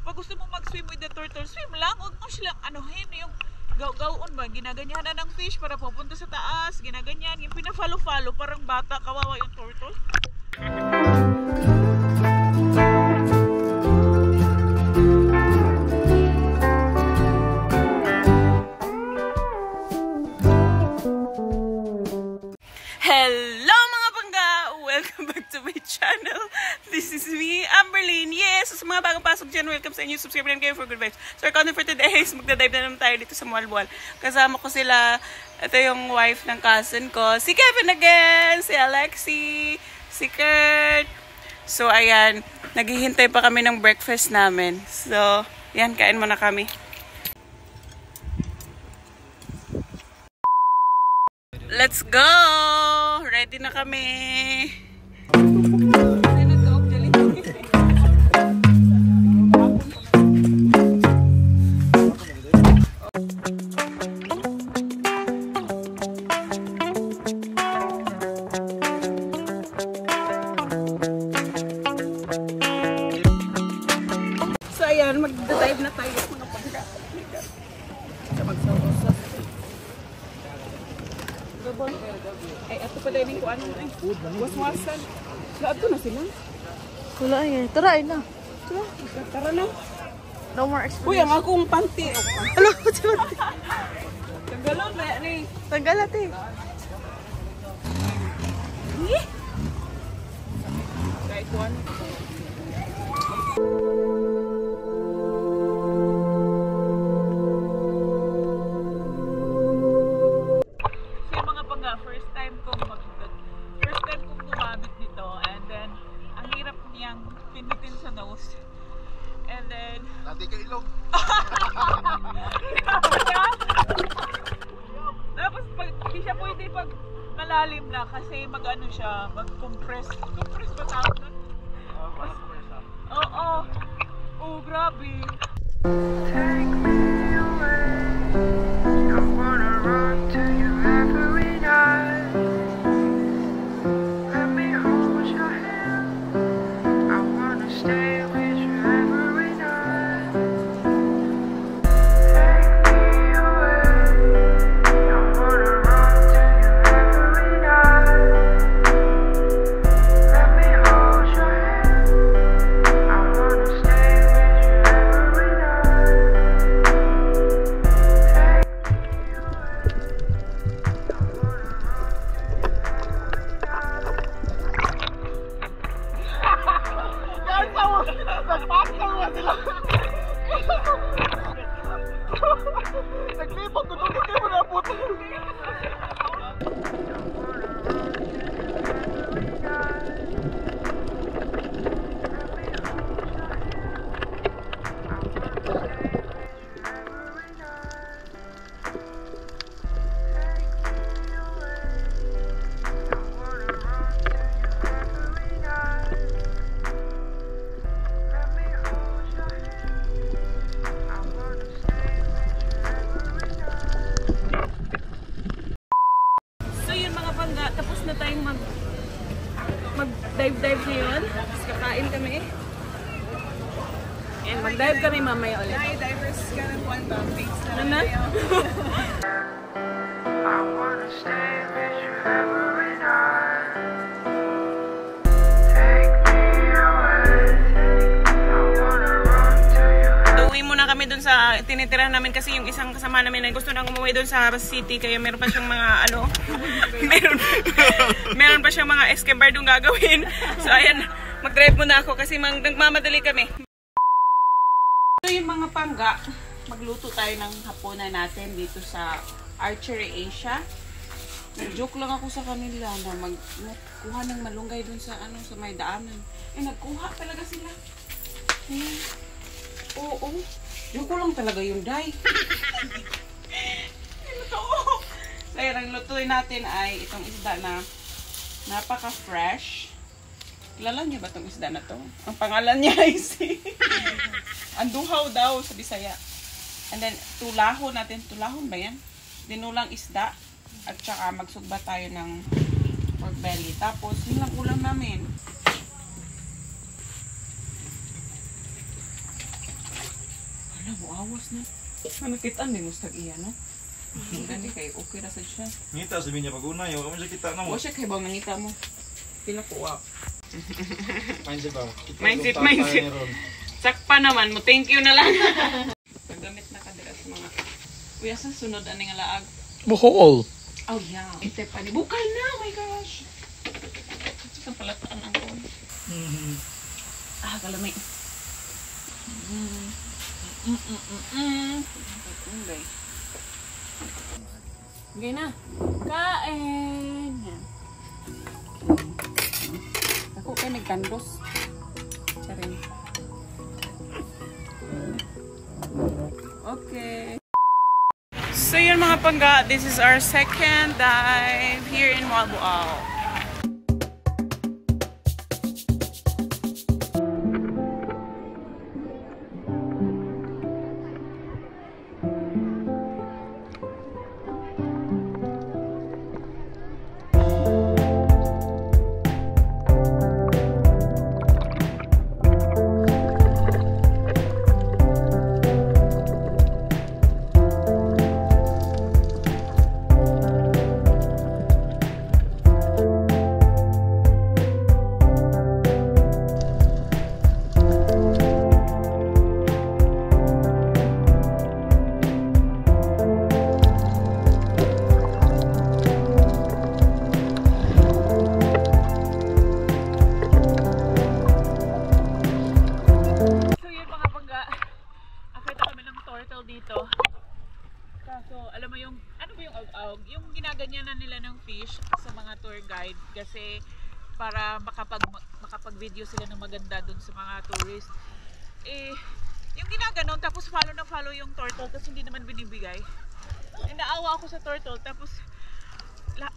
pag gusto mo mag-swim with the turtle, swim lang. Huwag mo silang anuhin yung gaw-gawon ba. Ginaganyan na ng fish para papunta sa taas. Ginaganyan. Yung pina-follow-follow, parang bata, kawawa yung turtle. Hello mga pangga! Welcome back to my channel. This is me, Amberlyn. Yes! So, sa mga bagong pasok dyan, welcome sa inyo. Subscribe na kayo for good vibes. So, our content for today is magdadive na naman tayo dito sa Mualbual. Kasama ko sila. Ito yung wife ng cousin ko. Si Kevin again! Si Alexi! Si Kurt! So, ayan. Naghihintay pa kami ng breakfast namin. So, yan. Kain muna kami. Let's go! Ready na kami! So ayan, mag-dive na tayo mga pangga. Ay, ato pa din ko ano ay. Was-wasan. Lahat ko na sila. Wala ay. Tara ay na. Tara na. No more experience. Uy, ang akong panty. Alam mo si panty. Tanggalon na yan eh. Tanggalat eh. Kahit one. And then Dati ka ilog. Tapos hindi siya pwede pag malalim na kasi mag-ano siya, mag-compress. Compress ba tawag nun? Oo. Oh, grabe. Take me away. I wanna run to you every night. Let me hold your hand. I wanna stay with you every night. Take me away. I wanna run to you every night. Let me hold your hand. I wanna stay with you every night. Take me away. I wanna run to you every night. Naglibog ko nung hindi mo nabuti. So yun mga pangga, tapos na tayong mag-dive ngayon. Tapos kakain kami. And mag-dive kami mamaya ulit. Divers ka ng one bag. Ano na? I wanna stay with you every night. Take me away. I wanna run to you. Uwi muna kami dun sa tinitirahan namin kasi yung isang kasama namin ay gusto nang umuwi dun sa city kaya meron pa siyang mga ano meron pa siyang mga escape dong gagawin. So ayan, mag-drive muna ako kasi nagmamadali kami. So yung mga pangga, magluto tayo ng hapunan natin dito sa Archery Asia. Nag-joke lang ako sa kanila na magkuha ng malunggay dun sa ano sa may daanan. Eh nagkuha talaga sila. Oo. Yung ko lang talaga yung day. Totoo. So ang lutuin natin ay itong isda na napaka-fresh. Kilala niyo ba itong isda na to? Ang pangalan niya ay si Anduhaw daw sa Bisaya. And then tulahon natin. Tulahon ba yan? Dinulang isda. At saka magsugba tayo ng pork belly. Tapos yun lang ulam namin. Wala mo, awas na. Nakitaan din mo sa iya, no? Hindi kayo, okay na sa siya. Ngita, sabihin niya pag-unay. Huwag kami siya kita na mo. O siya kayo bang nangita mo? Pila ko, Mindset ba? Mindset. Sakpa naman mo, thank you na lang. Paggamit na ka dira sa mga... Uy, asan sunod aning alaag? Buhol. Oh, yeah. Ite pa ni. Bukal na, oh my gosh. Ito sa palataan ang phone. Kalamay. Okay na. Kain. Ako kayo nagkandos. Charing. Okay. So yun mga pangga, this is our second dive here in Malboal. Dito. Kaso, alam mo yung, ano ba yung awg-awg? Yung ginaganyanan nila ng fish sa mga tour guide kasi para makapag-video sila ng maganda dun sa mga tourist. Eh, yung ginaganon tapos follow na follow yung turtle tapos hindi naman binibigay. Eh, naawa ako sa turtle tapos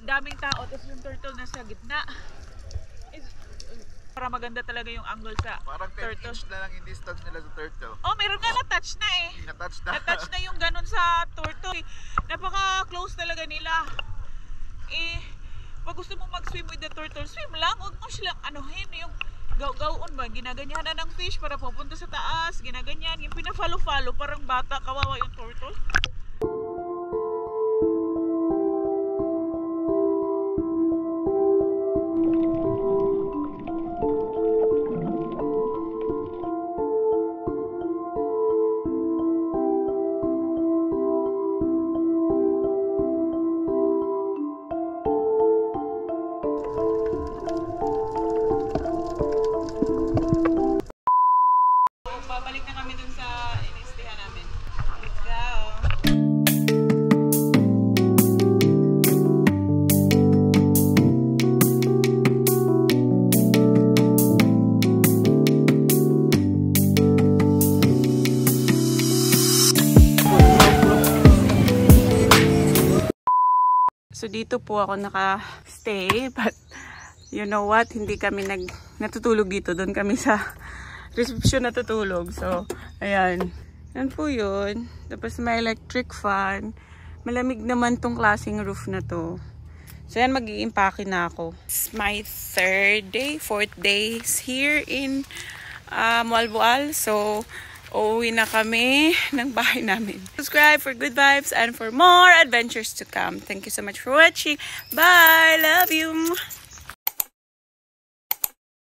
daming tao tapos yung turtle nasa gitna. Para maganda talaga yung angle sa Parang 10 turtle. inch na lang yung distance nila sa turtle. Oh, meron nga na-touch na eh. Na-touch na. Na-touch na yung ganun sa turtle. Napaka-close talaga nila. Eh, pag gusto mo mag-swim with the turtle, swim lang. Huwag mo silang anuhin. Yung gaw-gawon ba? Ginaganyan na ng fish para papunta sa taas. Ginaganyan. Yung pina-follow-follow. Parang bata. Kawawa yung turtle. Babalik na kami dun sa inistihan namin. Let's go! So dito po ako naka-stay, but you know what, hindi kami natutulog dito. Doon kami sa reception natutulog. So, ayan. Yan po yun. Tapos may electric fan. Malamig naman tong klaseng roof na to. So, yan, mag-i-impake na ako. It's my fourth day here in Malboal. So, uuwi na kami ng bahay namin. Subscribe for good vibes and for more adventures to come. Thank you so much for watching. Bye! Love you!